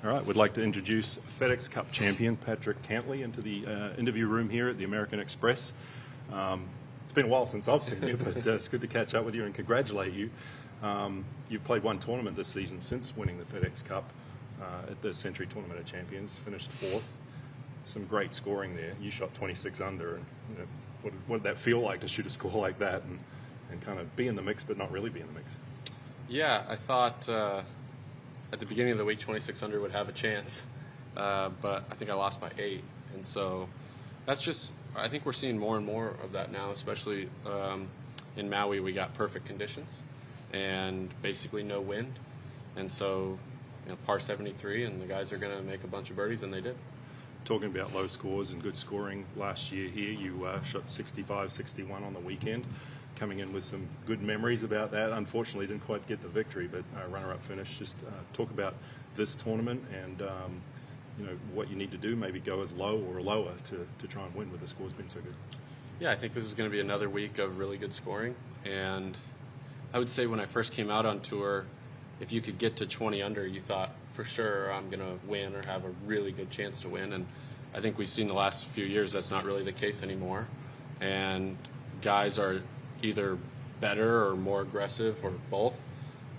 All right, we'd like to introduce FedEx Cup champion Patrick Cantlay into the interview room here at the American Express. It's been a while since I've seen you, but it's good to catch up with you and congratulate you. You've played one tournament this season since winning the FedEx Cup at the Century Tournament of Champions, finished 4th. Some great scoring there. You shot 26 under. And, what did that feel like to shoot a score like that and kind of be in the mix but not really be in the mix? Yeah, I thought at the beginning of the week 26 under would have a chance, but I think I lost by 8. And so that's just, I think we're seeing more and more of that now, especially in Maui. We got perfect conditions and basically no wind. And so, par 73, and the guys are going to make a bunch of birdies, and they did. Talking about low scores and good scoring last year here, you shot 65, 61 on the weekend, coming in with some good memories about that. Unfortunately, didn't quite get the victory, but runner-up finish. Just talk about this tournament and what you need to do, maybe go as low or lower to try and win with the scores being so good. Yeah, I think this is going to be another week of really good scoring, and I would say when I first came out on tour, if you could get to 20 under, you thought for sure I'm going to win or have a really good chance to win. And I think we've seen the last few years that's not really the case anymore. And guys are either better or more aggressive or both.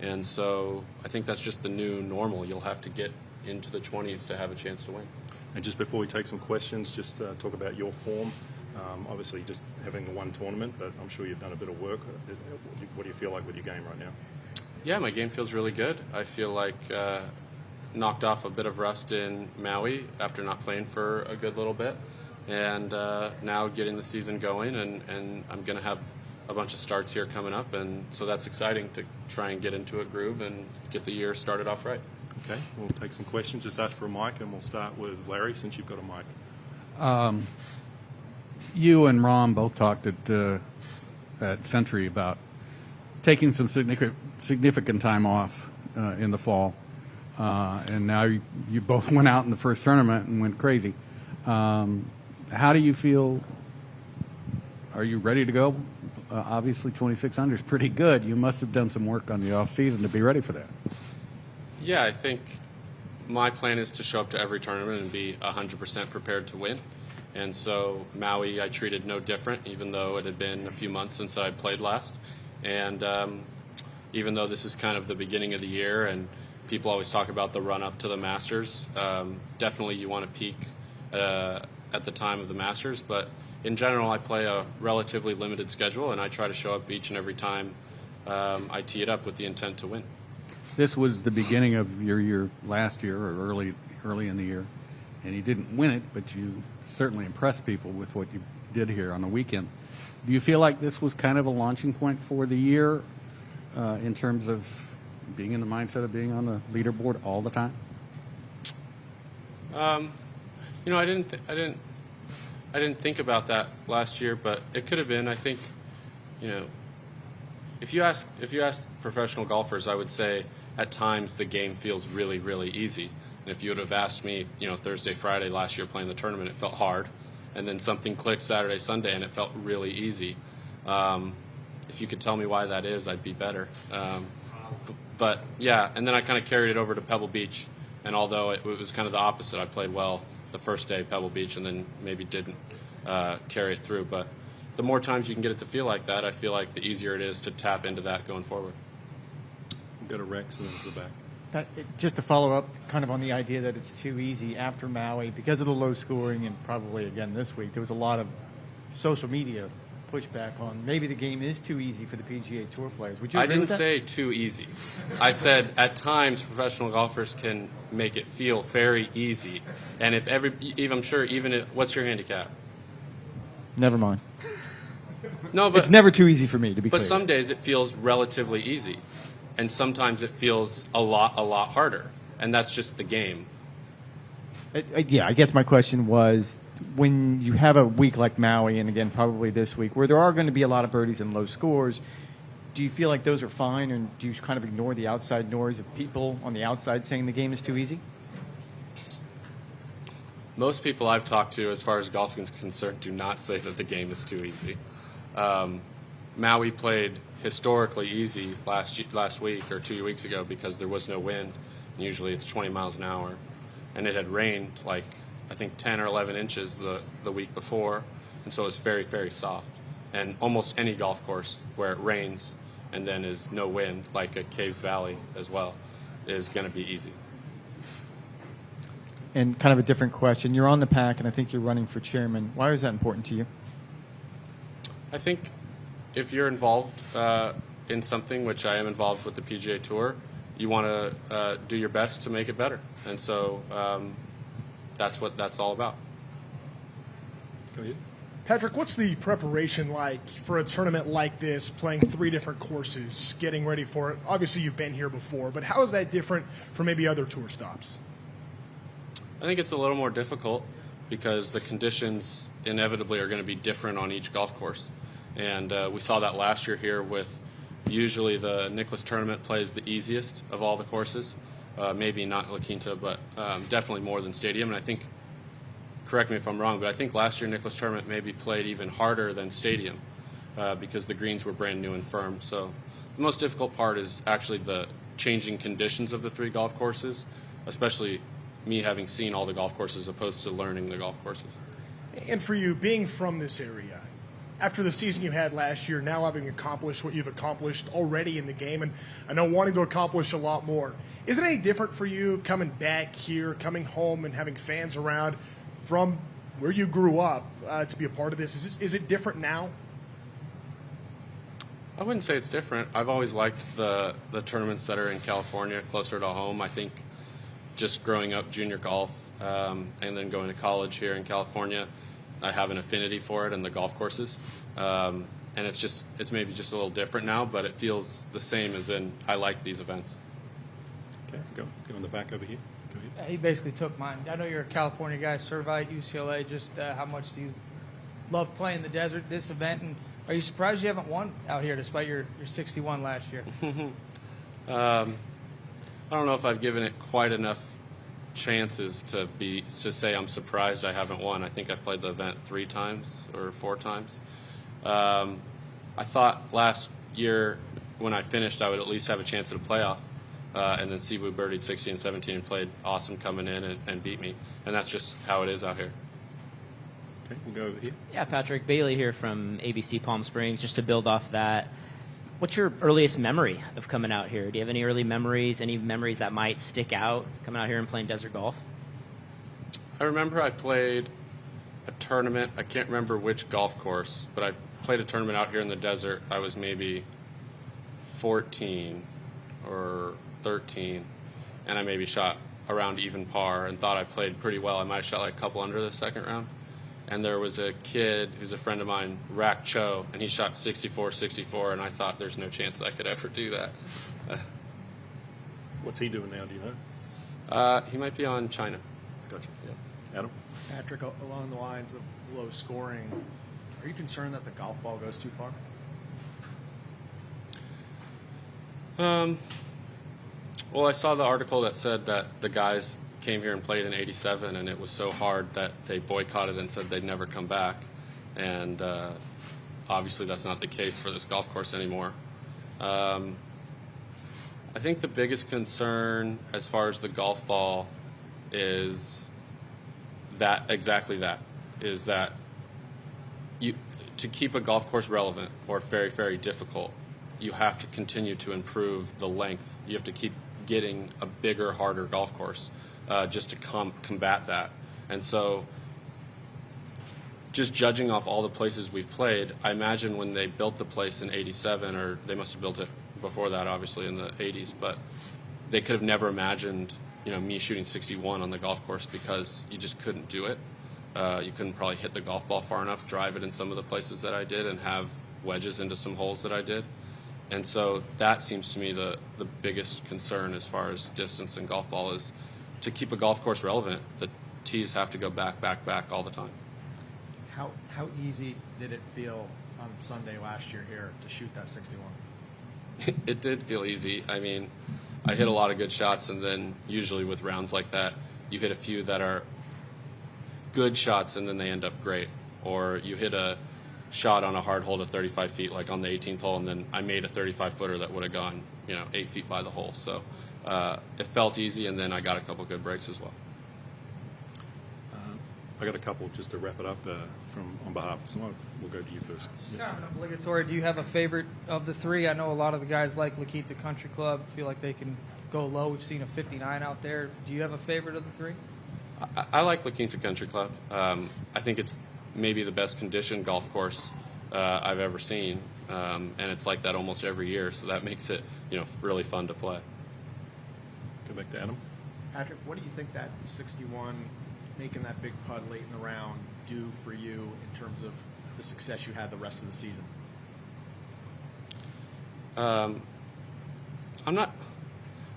And so I think that's just the new normal. You'll have to get into the 20s to have a chance to win. And just before we take some questions, just talk about your form. Obviously just having the one tournament, but I'm sure you've done a bit of work. What do you feel like with your game right now? Yeah, my game feels really good. I feel like knocked off a bit of rust in Maui after not playing for a good little bit, and now getting the season going, and I'm going to have a bunch of starts here coming up, and so that's exciting to try and get into a groove and get the year started off right. Okay, we'll take some questions. Just ask for a mic, and we'll start with Larry since you've got a mic. You and Rom both talked at Century about taking some significant time off in the fall, and now you both went out in the first tournament and went crazy. How do you feel? Are you ready to go? Obviously, 26 under is pretty good. You must have done some work on the off season to be ready for that. Yeah, I think my plan is to show up to every tournament and be 100% prepared to win. And so Maui, I treated no different, even though it had been a few months since I played last. And even though this is kind of the beginning of the year and people always talk about the run-up to the Masters, definitely you want to peak at the time of the Masters. But in general, I play a relatively limited schedule, and I try to show up each and every time I tee it up with the intent to win. This was the beginning of your year last year, or early in the year, and you didn't win it, but you certainly impressed people with what you did here on the weekend. Do you feel like this was kind of a launching point for the year in terms of being in the mindset of being on the leaderboard all the time? I didn't think about that last year, but it could have been. I think, if you ask professional golfers, I would say at times the game feels really, really easy. And if you would have asked me, Thursday, Friday last year playing the tournament, it felt hard. And then something clicked Saturday, Sunday, and it felt really easy. If you could tell me why that is, I'd be better. But yeah, and then I kind of carried it over to Pebble Beach. And although it was kind of the opposite, I played well the first day, Pebble Beach, and then maybe didn't carry it through. But the more times you can get it to feel like that, I feel like the easier it is to tap into that going forward. We'll go to Rex and then to the back. Just to follow up kind of on the idea that it's too easy after Maui, because of the low scoring and probably again this week, there was a lot of social media pushback on maybe the game is too easy for the PGA Tour players. Would you agree with that? I didn't say too easy. I said at times professional golfers can make it feel very easy. And what's your handicap? Never mind. No, but it's never too easy for me, to be clear. But some days it feels relatively easy. And sometimes it feels a lot harder. And that's just the game. Yeah, I guess my question was, when you have a week like Maui, and again probably this week, where there are going to be a lot of birdies and low scores, do you feel like those are fine, or do you kind of ignore the outside noise of people on the outside saying the game is too easy? Most people I've talked to, as far as golfing is concerned, do not say that the game is too easy. Maui played historically easy last week or 2 weeks ago because there was no wind. Usually it's 20 miles an hour. and it had rained like I think 10 or 11 inches the week before, and so it was very, very soft. And almost any golf course where it rains and then is no wind, like at Caves Valley as well, is going to be easy. And kind of a different question. You're on the pack, and I think you're running for chairman. Why is that important to you? I think if you're involved in something, which I am involved with the PGA Tour, you want to do your best to make it better. And so that's what that's all about. Go ahead. Patrick, what's the preparation like for a tournament like this, playing 3 different courses, getting ready for it? Obviously, you've been here before, but how is that different from maybe other tour stops? I think it's a little more difficult because the conditions inevitably are going to be different on each golf course. And we saw that last year here with usually the Nicklaus tournament plays the easiest of all the courses. Maybe not La Quinta, but definitely more than Stadium. And I think, correct me if I'm wrong, but I think last year Nicklaus tournament maybe played even harder than Stadium because the greens were brand new and firm. So the most difficult part is actually the changing conditions of the 3 golf courses, especially me having seen all the golf courses as opposed to learning the golf courses. And for you, being from this area, after the season you had last year, now having accomplished what you've accomplished already in the game, and I know wanting to accomplish a lot more, is it any different for you coming back here, coming home and having fans around from where you grew up to be a part of this? Is it different now? I wouldn't say it's different. I've always liked the tournaments that are in California, closer to home. I think just growing up junior golf and then going to college here in California, I have an affinity for it and the golf courses. And it's maybe just a little different now, but it feels the same as in I like these events. Okay, go in the back over here. Go ahead. He basically took mine. I know you're a California guy, certified at UCLA. Just how much do you love playing the desert, this event? And are you surprised you haven't won out here despite your 61 last year? I don't know if I've given it quite enough chances to say I'm surprised I haven't won. I think I've played the event 3 times or 4 times. I thought last year when I finished I would at least have a chance at a playoff. And then Siwoo birdied 16 and 17 and played awesome coming in and beat me. And that's just how it is out here. Okay, we'll go over here. Yeah, Patrick Bailey here from ABC Palm Springs. Just to build off that, what's your earliest memory of coming out here? Do you have any early memories, any memories that might stick out coming out here and playing desert golf? I remember I played a tournament. I can't remember which golf course, but I played a tournament out here in the desert. I was maybe 14 or 13, and I maybe shot around even par and thought I played pretty well. I might have shot like a couple under the second round. And there was a kid who's a friend of mine, Rak Cho, and he shot 64-64, and I thought there's no chance I could ever do that. What's he doing now, do you know? He might be on China. Gotcha. Yeah. Adam? Patrick, along the lines of low scoring, are you concerned that the golf ball goes too far? Well, I saw the article that said that the guys came here and played in '87, and it was so hard that they boycotted and said they'd never come back. And obviously that's not the case for this golf course anymore. I think the biggest concern as far as the golf ball is that to keep a golf course relevant or very, very difficult, you have to continue to improve the length. You have to keep getting a bigger, harder golf course just to combat that. And so just judging off all the places we've played, I imagine when they built the place in '87, or they must have built it before that, obviously, in the '80s, but they could have never imagined, me shooting 61 on the golf course because you just couldn't do it. You couldn't probably hit the golf ball far enough, drive it in some of the places that I did, and have wedges into some holes that I did. And so that seems to me the biggest concern as far as distance and golf ball is to keep a golf course relevant. The tees have to go back, back, back all the time. How easy did it feel on Sunday last year here to shoot that 61? It did feel easy. I mean, I hit a lot of good shots, and then usually with rounds like that, you hit a few that are good shots and then they end up great. Or you hit a shot on a hard hole to 35 feet, like on the 18th hole, and then I made a 35-footer that would have gone, 8 feet by the hole. So it felt easy, and then I got a couple good breaks as well. I got a couple just to wrap it up on behalf of Simone. We'll go to you first. Kind of an obligatory. Do you have a favorite of the three? I know a lot of the guys like La Quinta Country Club. Feel like they can go low. We've seen a 59 out there. Do you have a favorite of the three? I like La Quinta Country Club. I think it's maybe the best conditioned golf course I've ever seen, and it's like that almost every year. So that makes it, really fun to play. Go back to Adam. Patrick, what do you think that 61, making that big putt late in the round, do for you in terms of the success you had the rest of the season?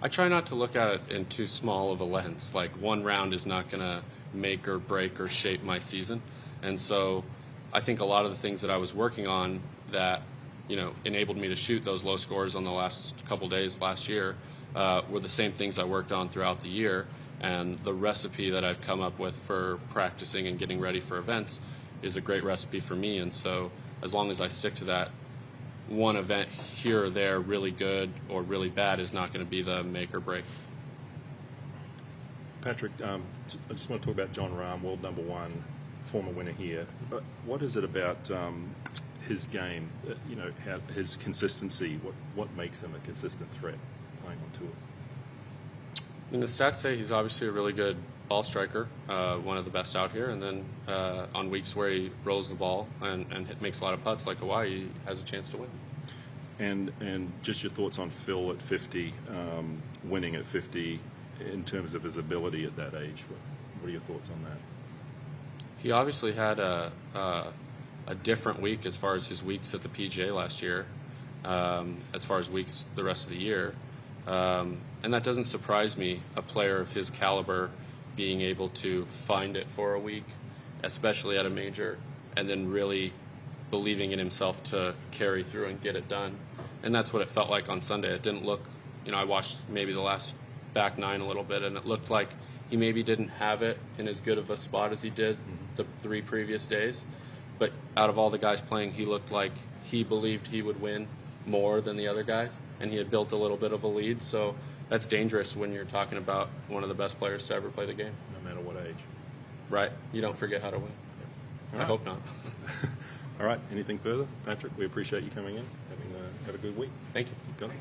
I try not to look at it in too small of a lens. Like, one round is not going to make or break or shape my season. And so I think a lot of the things that I was working on that, enabled me to shoot those low scores on the last couple days last year were the same things I worked on throughout the year. And the recipe that I've come up with for practicing and getting ready for events is a great recipe for me. And so as long as I stick to that, one event here or there, really good or really bad, is not going to be the make or break. Patrick, I just want to talk about John Rahm, world number one, former winner here. But what is it about his game, his consistency? What makes him a consistent threat playing on tour? I mean, the stats say he's obviously a really good ball striker, one of the best out here. And then on weeks where he rolls the ball and makes a lot of putts like Hawaii, he has a chance to win. And just your thoughts on Phil at 50, winning at 50, in terms of his ability at that age. What are your thoughts on that? He obviously had a different week as far as his weeks at the PGA last year, as far as weeks the rest of the year. And that doesn't surprise me, a player of his caliber being able to find it for a week, especially at a major, and then really believing in himself to carry through and get it done. And that's what it felt like on Sunday. It didn't look, I watched maybe the last back nine a little bit, and it looked like he maybe didn't have it in as good of a spot as he did the 3 previous days. But out of all the guys playing, he looked like he believed he would win more than the other guys, and he had built a little bit of a lead. So that's dangerous when you're talking about one of the best players to ever play the game. No matter what age. Right. You don't forget how to win. All I right. hope not. All right. Anything further? Patrick, we appreciate you coming in. Have a good week. Thank you. Got it.